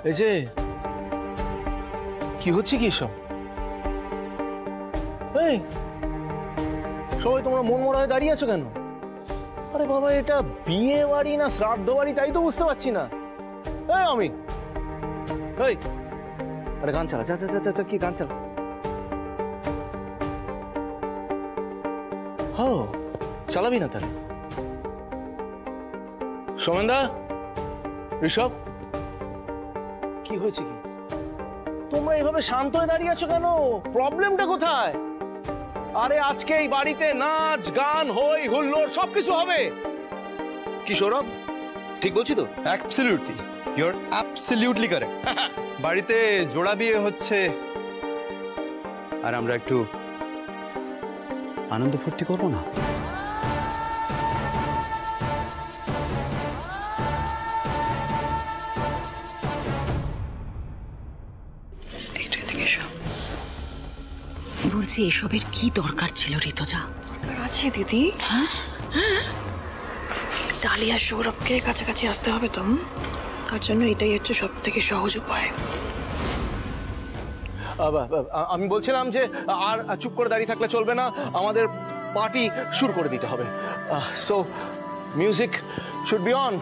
এই যে কি হচ্ছে কি সব? এই সবাই তোমরা মন মরা হয়ে দাঁড়িয়ে আছো কেন? আরে বাবা, এটা বিয়ে বাড়ি না শ্রাদ্ধ বাড়ি তাই তো বুঝতে পারছি না। এই অমিত, এই আরে গান চালা, চা কি গান চালা। ও চালাবি না তাহলে? সোমেনদা, ঋষভ, কি হয়েছে কি? তোমরা এভাবে শান্ত হয়ে দাঁড়িয়ে আছো কেন? প্রবলেমটা কোথায়? আরে আজকে এই বাড়িতে নাচ গান হই হুল্লোড় সবকিছু হবে। কি সৌরভ, ঠিক বলছি তো? Absolutely, you are absolutely correct. বাড়িতে জোড়া বিয়ে হচ্ছে আর আমরা একটু আনন্দ ফুর্তি করবো না? বলছি এসবের কি দরকার ছিল ঋতুজা? আছে দিদি, ডালিয়া সৌরভকে কাছাকাছি আসতে হবে তো, তার জন্য এটাই হচ্ছে সব থেকে সহজ উপায়। আমি বলছিলাম যে আর চুপ করে দাঁড়িয়ে থাকলে চলবে না, আমাদের পার্টি শুরু করে দিতে হবে। So music should be on.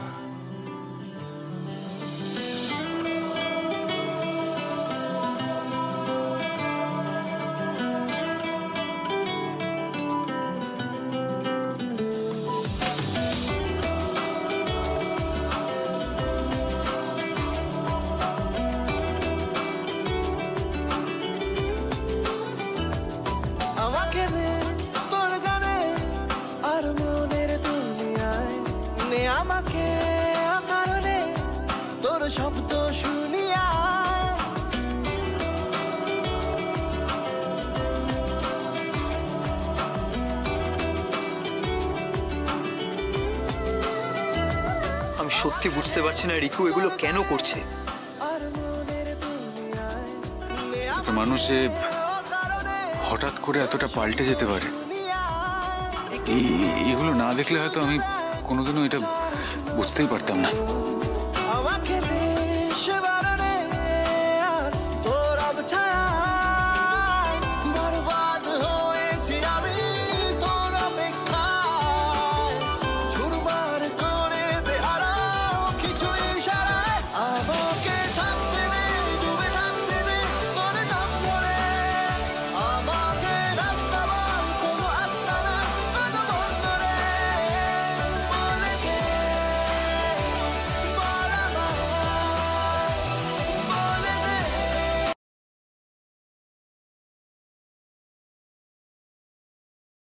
আমাকে অকারণে তোর শব্দ শুনিয়া আমি সত্যি বুঝতে পারছি না রিকু এগুলো কেন করছে। মানুষে হঠাৎ করে এতটা পাল্টে যেতে পারে, এগুলো না দেখলে হয়তো আমি কোনোদিনও এটা বুঝতেই পারতাম না।